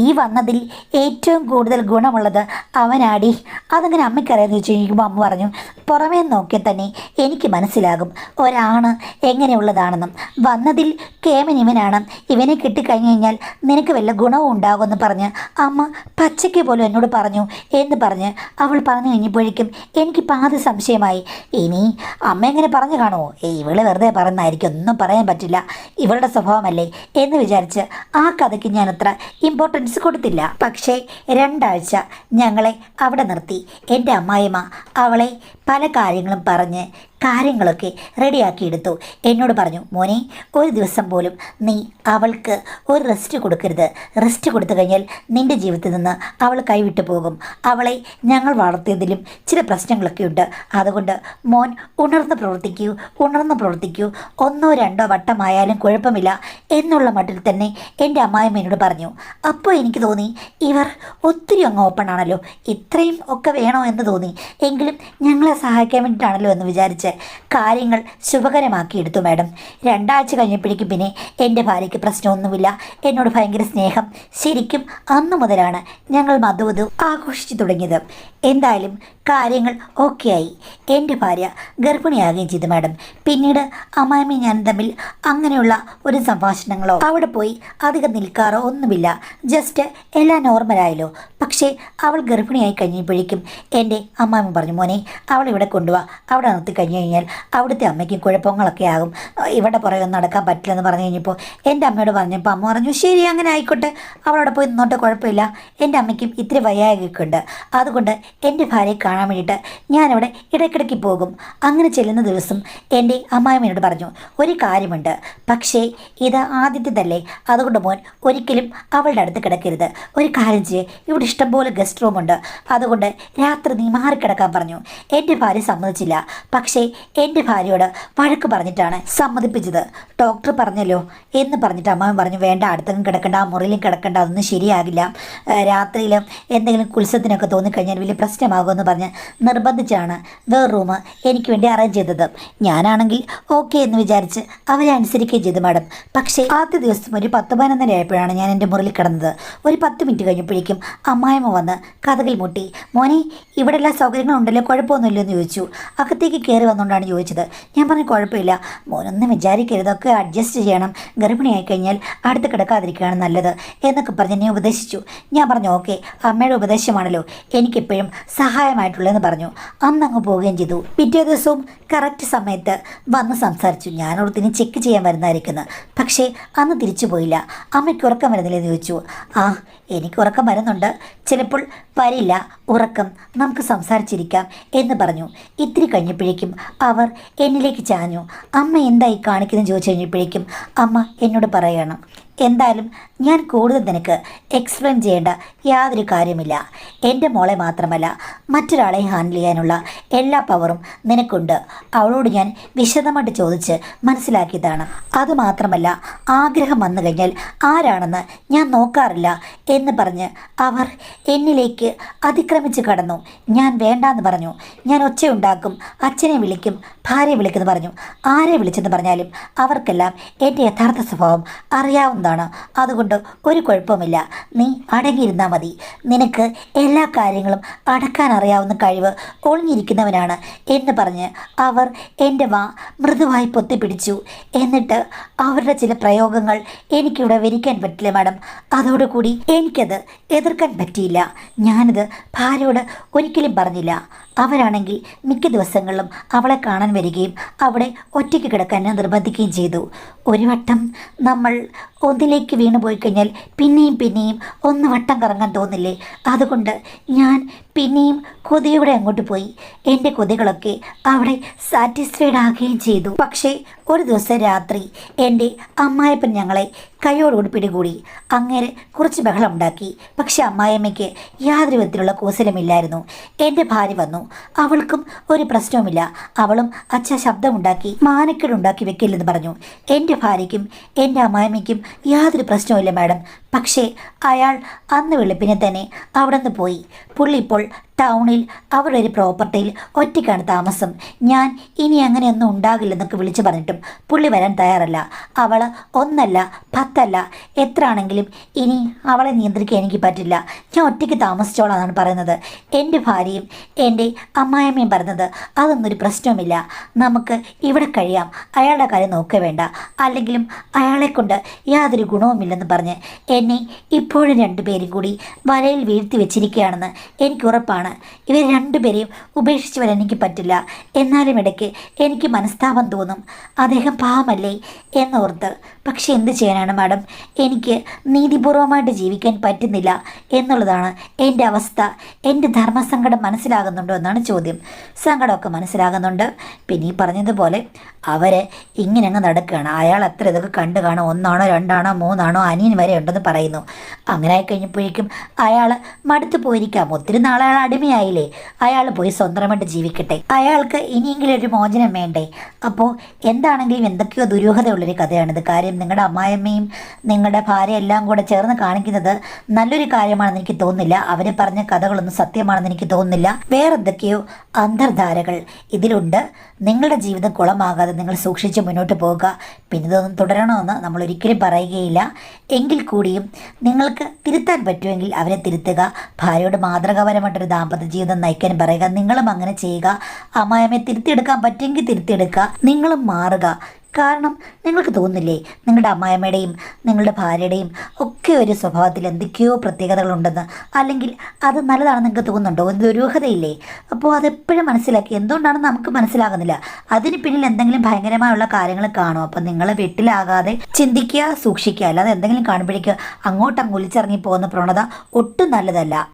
ഈ വന്നതിൽ ഏറ്റവും കൂടുതൽ ഗുണമുള്ളത് അവനാടി. അതങ്ങനെ അമ്മയ്ക്കറിയാമെന്ന് ചോദിച്ചു കഴിയുമ്പോൾ അമ്മ പറഞ്ഞു, പുറമേ നോക്കിയാൽ തന്നെ എനിക്ക് മനസ്സിലാകും ഒരാണ് എങ്ങനെയുള്ളതാണെന്നും, വന്നതിൽ കേമൻ ഇവനാണ്, ഇവനെ കിട്ടിക്കഴിഞ്ഞു കഴിഞ്ഞാൽ നിനക്ക് വല്ല ഗുണവും ഉണ്ടാകുമെന്ന് പറഞ്ഞ് അമ്മ പച്ചയ്ക്ക് പോലും എന്നോട് പറഞ്ഞു എന്ന് പറഞ്ഞ് അവൾ പറഞ്ഞു കഴിഞ്ഞപ്പോഴേക്കും എനിക്ക് പാതി സംശയമായി. ഇനി അമ്മ എങ്ങനെ പറഞ്ഞു കാണുമോ? ഇവള് വെറുതെ പറയുന്നതായിരിക്കും, ഒന്നും പറയാൻ പറ്റില്ല, ഇവളുടെ സ്വഭാവമല്ലേ എന്ന് വിചാരിച്ച് ആ കഥയ്ക്ക് ഞാൻ അത്ര ഇമ്പോർട്ടൻസ് കൊടുത്തില്ല. പക്ഷേ 2 ആഴ്ച ഞങ്ങളെ അവിടെ നിർത്തി. എൻ്റെ അമ്മായിമ്മ അവളെ പല കാര്യങ്ങളും പറഞ്ഞ് കാര്യങ്ങളൊക്കെ റെഡിയാക്കിയെടുത്തു. എന്നോട് പറഞ്ഞു, മോനെ, ഒരു ദിവസം പോലും നീ അവൾക്ക് ഒരു റെസ്റ്റ് കൊടുക്കരുത്. റെസ്റ്റ് കൊടുത്തു കഴിഞ്ഞാൽ നിൻ്റെ ജീവിതത്തിൽ നിന്ന് അവൾ കൈവിട്ടു പോകും. അവളെ ഞങ്ങൾ വളർത്തിയതിലും ചില പ്രശ്നങ്ങളൊക്കെ ഉണ്ട്. അതുകൊണ്ട് മോൻ ഉണർന്ന് പ്രവർത്തിക്കൂ, 1 2 വട്ടമായാലും കുഴപ്പമില്ല എന്നുള്ള മട്ടിൽ തന്നെ എൻ്റെ അമ്മായിമ്മ എന്നോട് പറഞ്ഞു. അപ്പോൾ എനിക്ക് തോന്നി, ഇവർ ഒത്തിരി അങ്ങ് ഓപ്പൺ ആണല്ലോ, ഇത്രയും ഒക്കെ വേണോ എന്ന് തോന്നി. എങ്കിലും ഞങ്ങളെ സഹായിക്കാൻ വേണ്ടിയിട്ടാണല്ലോ എന്ന് വിചാരിച്ച് കാര്യങ്ങൾ ശുഭകരമാക്കിയെടുത്തു മാഡം. 2 ആഴ്ച കഴിഞ്ഞപ്പോഴേക്കും പിന്നെ എൻ്റെ ഭാര്യയ്ക്ക് പ്രശ്നമൊന്നുമില്ല, എന്നോട് ഭയങ്കര സ്നേഹം. ശരിക്കും അന്നു മുതലാണ് ഞങ്ങൾ മധുവധു ആഘോഷിച്ചു തുടങ്ങിയത്. എന്തായാലും കാര്യങ്ങൾ ഓക്കെ ആയി. എൻ്റെ ഭാര്യ ഗർഭിണിയാകുകയും ചെയ്തു മാഡം. പിന്നീട് അമ്മായിമ്മയും ഞാനും തമ്മിൽ അങ്ങനെയുള്ള ഒരു സംഭാഷണങ്ങളോ അവിടെ പോയി അധികം നിൽക്കാറോ ഒന്നുമില്ല. ജസ്റ്റ് എല്ലാം നോർമലായല്ലോ. പക്ഷേ അവൾ ഗർഭിണിയായി കഴിഞ്ഞപ്പോഴേക്കും എൻ്റെ അമ്മായിമ്മ പറഞ്ഞു, മോനെ, അവളിവിടെ കൊണ്ടുപോവാ, അവിടെ നിർത്തി കഴിഞ്ഞ് കഴിഞ്ഞാൽ അവിടുത്തെ അമ്മയ്ക്കും കുഴപ്പങ്ങളൊക്കെ ആകും, ഇവിടെ പുറകെ നടക്കാൻ പറ്റില്ലെന്ന് പറഞ്ഞു കഴിഞ്ഞപ്പോൾ എൻ്റെ അമ്മയോട് പറഞ്ഞപ്പോൾ അമ്മ പറഞ്ഞു, ശരി അങ്ങനെ ആയിക്കോട്ടെ, അവളവിടെ പോയി നിന്നോട്ടെ, കുഴപ്പമില്ല, എൻ്റെ അമ്മയ്ക്കും ഇത്തിരി വയ്യായൊക്കെ ഉണ്ട്, അതുകൊണ്ട് എൻ്റെ ഭാര്യയെ കാണാൻ വേണ്ടിയിട്ട് ഞാനവിടെ ഇടയ്ക്കിടയ്ക്ക് പോകും. അങ്ങനെ ചെല്ലുന്ന ദിവസം എൻ്റെ അമ്മായിമ്മയോട് പറഞ്ഞു, ഒരു കാര്യമുണ്ട്, പക്ഷേ ഇത് ആദ്യത്തേതല്ലേ, അതുകൊണ്ട് മോൻ ഒരിക്കലും അവളുടെ അടുത്ത് കിടക്കരുത്. ഒരു കാര്യം ചെയ്യ്, ഇവിടെ ഇഷ്ടംപോലെ ഗസ്റ്റ് റൂമുണ്ട്, അതുകൊണ്ട് രാത്രി നീ മാറിക്കിടക്കാൻ പറഞ്ഞു. എൻ്റെ ഭാര്യ സമ്മതിച്ചില്ല. പക്ഷേ എൻ്റെ ഭാര്യയോട് വഴക്ക് പറഞ്ഞിട്ടാണ് സമ്മതിപ്പിച്ചത്. ഡോക്ടർ പറഞ്ഞല്ലോ എന്ന് പറഞ്ഞിട്ട് അമ്മാവൻ പറഞ്ഞു, വേണ്ട, അടുത്തെങ്കിലും കിടക്കണ്ട, ആ മുറിയിലും കിടക്കണ്ട, അതൊന്നും ശരിയാകില്ല, രാത്രിയിൽ എന്തെങ്കിലും കുത്സത്തിനൊക്കെ തോന്നിക്കഴിഞ്ഞാൽ വലിയ പ്രശ്നമാകുമെന്ന് പറഞ്ഞ് നിർബന്ധിച്ചാണ് വേറെ റൂം എനിക്ക് വേണ്ടി അറേഞ്ച് ചെയ്തത്. ഞാനാണെങ്കിൽ ഓക്കെ എന്ന് വിചാരിച്ച് അവരെ അനുസരിക്കുകയും ചെയ്തു മാഡം. പക്ഷേ ആദ്യ ദിവസം ഒരു 10-11 ആയപ്പോഴാണ് ഞാൻ എൻ്റെ മുറിയിൽ കിടന്നത്. ഒരു 10 മിനിറ്റ് കഴിഞ്ഞപ്പോഴേക്കും അമ്മായിമ്മ വന്ന് കതകിൽ മുട്ടി, മോനെ, ഇവിടെ എല്ലാ സൗകര്യങ്ങളുണ്ടല്ലോ, കുഴപ്പമൊന്നുമില്ലോ എന്ന് ചോദിച്ചു. അകത്തേക്ക് കയറി വന്നുകൊണ്ടാണ് ചോദിച്ചത്. ഞാൻ പറഞ്ഞു, കുഴപ്പമില്ല മോനൊന്നും വിചാരിക്കരുതൊക്കെ അഡ്ജസ്റ്റ് ചെയ്യണം, ഗർഭിണിയായി കഴിഞ്ഞാൽ അടുത്ത് കിടക്കാതിരിക്കുകയാണ് നല്ലത് എന്നൊക്കെ പറഞ്ഞ് എന്നെ ഉപദേശിച്ചു. ഞാൻ പറഞ്ഞു, ഓക്കെ, അമ്മയുടെ ഉപദേശമാണല്ലോ, എനിക്കെപ്പോഴും സഹായമായിട്ട് ആയിട്ടുള്ളതെന്ന് പറഞ്ഞു. അന്നങ്ങ് പോവുകയും ചെയ്തു. പിറ്റേ ദിവസവും കറക്റ്റ് സമയത്ത് വന്ന് സംസാരിച്ചു. ഞാനോടത്തിന് ചെക്ക് ചെയ്യാൻ വരുന്നതായിരിക്കുന്നു. പക്ഷേ അന്ന് തിരിച്ചു പോയില്ല. അമ്മയ്ക്ക് ഉറക്കം വരുന്നില്ലെന്ന് ചോദിച്ചു. ആ, എനിക്ക് ഉറക്കം വരുന്നുണ്ട്, ചിലപ്പോൾ വരില്ല ഉറക്കം, നമുക്ക് സംസാരിച്ചിരിക്കാം എന്ന് പറഞ്ഞു. ഇത്തിരി കഴിഞ്ഞപ്പോഴേക്കും അവർ എന്നിലേക്ക് ചാഞ്ഞു. അമ്മ എന്തായി കാണിക്കുന്നത് ചോദിച്ചു കഴിഞ്ഞപ്പോഴേക്കും അമ്മ എന്നോട് പറയണം, എന്തായാലും ഞാൻ കൂടുതൽ നിനക്ക് എക്സ്പ്ലെയിൻ ചെയ്യേണ്ട യാതൊരു കാര്യമില്ല. എൻ്റെ മോളെ മാത്രമല്ല മറ്റൊരാളെ ഹാൻഡിൽ ചെയ്യാനുള്ള എല്ലാ പവറും നിനക്കുണ്ട്. അവളോട് ഞാൻ വിശദമായിട്ട് ചോദിച്ച് മനസ്സിലാക്കിയതാണ്. അതുമാത്രമല്ല, ആഗ്രഹം വന്നു കഴിഞ്ഞാൽ ആരാണെന്ന് ഞാൻ നോക്കാറില്ല എന്ന് പറഞ്ഞ് അവർ എന്നിലേക്ക് അതിക്രമിച്ച് കടന്നു. ഞാൻ വേണ്ടാന്ന് പറഞ്ഞു. ഞാൻ ഒച്ചയുണ്ടാക്കും, അച്ഛനെ വിളിക്കും, ഭാര്യയെ വിളിക്കുമെന്ന് പറഞ്ഞു. ആരെ വിളിച്ചെന്ന് പറഞ്ഞാലും അവർക്കെല്ലാം എൻ്റെ യഥാർത്ഥ സ്വഭാവം അറിയാവുന്നതാണ്. അതുകൊണ്ട് ഒരു കുഴപ്പമില്ല, നീ അടങ്ങിയിരുന്നാൽ മതി. നിനക്ക് എല്ലാ കാര്യങ്ങളും അടക്കാൻ അറിയാവുന്ന കഴിവ് ഒളിഞ്ഞിരിക്കുന്നവനാണ് എന്ന് പറഞ്ഞ് അവർ എൻ്റെ വാ മൃദുവായി പൊത്തിപ്പിടിച്ചു. എന്നിട്ട് അവരുടെ ചില പ്രയോഗങ്ങൾ എനിക്കിവിടെ വിരിക്കാൻ പറ്റില്ല മാഡം. അതോടുകൂടി എനിക്കത് എതിർക്കാൻ പറ്റിയില്ല. ഞാനിത് ഭാര്യയോട് ഒരിക്കലും പറഞ്ഞില്ല. അവരാണെങ്കിൽ മിക്ക ദിവസങ്ങളിലും അവളെ കാണാൻ വരികയും അവിടെ ഒറ്റയ്ക്ക് കിടക്കാൻ നിർബന്ധിക്കുകയും ചെയ്തു. ഒരു വട്ടം നമ്മൾ ഒന്നിലേക്ക് വീണു പോയി കഴിഞ്ഞാൽ പിന്നെയും പിന്നെയും ഒന്ന് വട്ടം കറങ്ങാൻ തോന്നില്ലേ? അതുകൊണ്ട് ഞാൻ പിന്നെയും കൊതിയോടെ അങ്ങോട്ട് പോയി. എൻ്റെ കൊതികളൊക്കെ അവിടെ സാറ്റിസ്ഫൈഡ് ആകുകയും ചെയ്തു. പക്ഷേ ഒരു ദിവസം രാത്രി എൻ്റെ അമ്മായപ്പൻ ഞങ്ങളെ കൈയോടുകൂടി പിടികൂടി. അങ്ങേരെ കുറച്ച് ബഹളം ഉണ്ടാക്കി. പക്ഷെ അമ്മായിയമ്മയ്ക്ക് യാതൊരു വിധത്തിലുള്ള കൂസലമില്ലായിരുന്നു. എൻ്റെ ഭാര്യ വന്നു. അവൾക്കും ഒരു പ്രശ്നവുമില്ല. അവളും അച്ഛ ശബ്ദമുണ്ടാക്കി മാനക്കേടുണ്ടാക്കി വെക്കില്ലെന്ന് പറഞ്ഞു. എൻ്റെ ഭാര്യയ്ക്കും എൻ്റെ അമ്മായിയമ്മയ്ക്കും യാതൊരു പ്രശ്നവുമില്ല മാഡം. പക്ഷേ അയാൾ അന്ന് വെളുപ്പിനെ തന്നെ അവിടെ നിന്ന് പോയി. പുള്ളി ഇപ്പോൾ ടൗണിൽ അവരുടെ ഒരു പ്രോപ്പർട്ടിയിൽ ഒറ്റയ്ക്കാണ് താമസം. ഞാൻ ഇനി അങ്ങനെയൊന്നും ഉണ്ടാകില്ലെന്നൊക്കെ വിളിച്ചു പറഞ്ഞിട്ടും പുള്ളി വരാൻ തയ്യാറല്ല. അവൾ ഒന്നല്ല പത്തല്ല എത്ര ആണെങ്കിലും ഇനി അവളെ നിയന്ത്രിക്കാൻ എനിക്ക് പറ്റില്ല. ഞാൻ ഒറ്റയ്ക്ക് താമസിച്ചോളാന്നാണ് പറയുന്നത്. എൻ്റെ ഭാര്യയും എൻ്റെ അമ്മായിയമ്മയും പറഞ്ഞത് അതൊന്നൊരു പ്രശ്നവുമില്ല, നമുക്ക് ഇവിടെ കഴിയാം, അയാളുടെ കാര്യം നോക്കുക വേണ്ട, അല്ലെങ്കിലും അയാളെക്കൊണ്ട് യാതൊരു ഗുണവുമില്ലെന്ന് പറഞ്ഞ് എന്നെ ഇപ്പോഴും രണ്ടുപേരും കൂടി വലയിൽ വീഴ്ത്തി വെച്ചിരിക്കുകയാണെന്ന് എനിക്ക് ഉറപ്പാണ്. ഇവർ രണ്ടുപേരെയും ഉപേക്ഷിച്ച് വരാൻ എനിക്ക് പറ്റില്ല. എന്നാലും ഇടയ്ക്ക് എനിക്ക് മനസ്താപം തോന്നും, അദ്ദേഹം പാവമല്ലേ എന്നോർത്ത്. പക്ഷെ എന്ത് ചെയ്യാനാണ് മാഡം, എനിക്ക് നീതിപൂർവമായിട്ട് ജീവിക്കാൻ പറ്റുന്നില്ല എന്നുള്ളതാണ് എൻ്റെ അവസ്ഥ. എൻ്റെ ധർമ്മസങ്കടം മനസ്സിലാകുന്നുണ്ടോ എന്നാണ് ചോദ്യം. സങ്കടമൊക്കെ മനസ്സിലാകുന്നുണ്ട്. പിന്നെ ഈ പറഞ്ഞതുപോലെ അവർ ഇങ്ങനെ അങ്ങ് നടക്കുകയാണ്. അയാൾ അത്ര ഇതൊക്കെ കണ്ടു കാണും. ഒന്നാണോ രണ്ടാണോ മൂന്നാണോ അനിയൻ വരെ ഉണ്ടെന്ന് പറയുന്നു. അങ്ങനെ ആയിക്കഴിഞ്ഞപ്പോഴേക്കും അയാൾ മടുത്തു പോയിരിക്കാം. ഒത്തിരി നാളെ അയാൾ അടിമയായില്ലേ, അയാൾ പോയി സ്വന്തമായിട്ട് ജീവിക്കട്ടെ. അയാൾക്ക് ഇനിയെങ്കിലും ഒരു മോചനം വേണ്ടേ? അപ്പോൾ എന്താണെങ്കിലും എന്തൊക്കെയോ ദുരൂഹതയുള്ളൊരു കഥയാണിത്. കാര്യം നിങ്ങളുടെ അമ്മായിയമ്മയും നിങ്ങളുടെ ഭാര്യ എല്ലാം കൂടെ ചേർന്ന് കാണിക്കുന്നത് നല്ലൊരു കാര്യമാണെന്ന് എനിക്ക് തോന്നുന്നില്ല. അവർ പറഞ്ഞ കഥകളൊന്നും സത്യമാണെന്ന് എനിക്ക് തോന്നുന്നില്ല. വേറെന്തൊക്കെയോ അന്തർധാരകൾ ഇതിലുണ്ട്. നിങ്ങളുടെ ജീവിതം കുളമാകാതെ നിങ്ങൾ സൂക്ഷിച്ച് മുന്നോട്ട് പോകുക. പിന്നെ ഇതൊന്നും തുടരണമെന്ന് നമ്മൾ ഒരിക്കലും പറയുകയില്ല. എങ്കിൽ കൂടിയും നിങ്ങൾക്ക് തിരുത്താൻ പറ്റുമെങ്കിൽ അവരെ തിരുത്തുക. ഭാര്യയോട് മാതൃകാപരമായിട്ടൊരു ദാമ്പത്യ ജീവിതം നയിക്കാൻ പറയുക. നിങ്ങളും അങ്ങനെ ചെയ്യുക. അമ്മായിയമ്മയെ തിരുത്തിയെടുക്കാൻ പറ്റുമെങ്കിൽ തിരുത്തിയെടുക്കുക. നിങ്ങളും മാറുക. കാരണം നിങ്ങൾക്ക് തോന്നില്ലേ നിങ്ങളുടെ അമ്മായിയമ്മയുടെയും നിങ്ങളുടെ ഭാര്യയുടെയും ഒക്കെ ഒരു സ്വഭാവത്തിൽ എന്തൊക്കെയോ പ്രത്യേകതകളുണ്ടെന്ന്? അല്ലെങ്കിൽ അത് നല്ലതാണെന്ന് നിങ്ങൾക്ക് തോന്നുന്നുണ്ടോ? ഒരു ദുരൂഹതയില്ലേ? അപ്പോൾ അതെപ്പോഴും മനസ്സിലാക്കി. എന്തുകൊണ്ടാണെന്ന് നമുക്ക് മനസ്സിലാകുന്നില്ല. അതിന് പിന്നിൽ എന്തെങ്കിലും ഭയങ്കരമായുള്ള കാര്യങ്ങൾ കാണും. അപ്പം നിങ്ങൾ വീട്ടിലാകാതെ ചിന്തിക്കുക, സൂക്ഷിക്കുക. അല്ലാതെ എന്തെങ്കിലും കാണുമ്പോഴേക്ക് അങ്ങോട്ട് ഒലിച്ചിറങ്ങി പോകുന്ന പ്രവണത ഒട്ടും നല്ലതല്ല.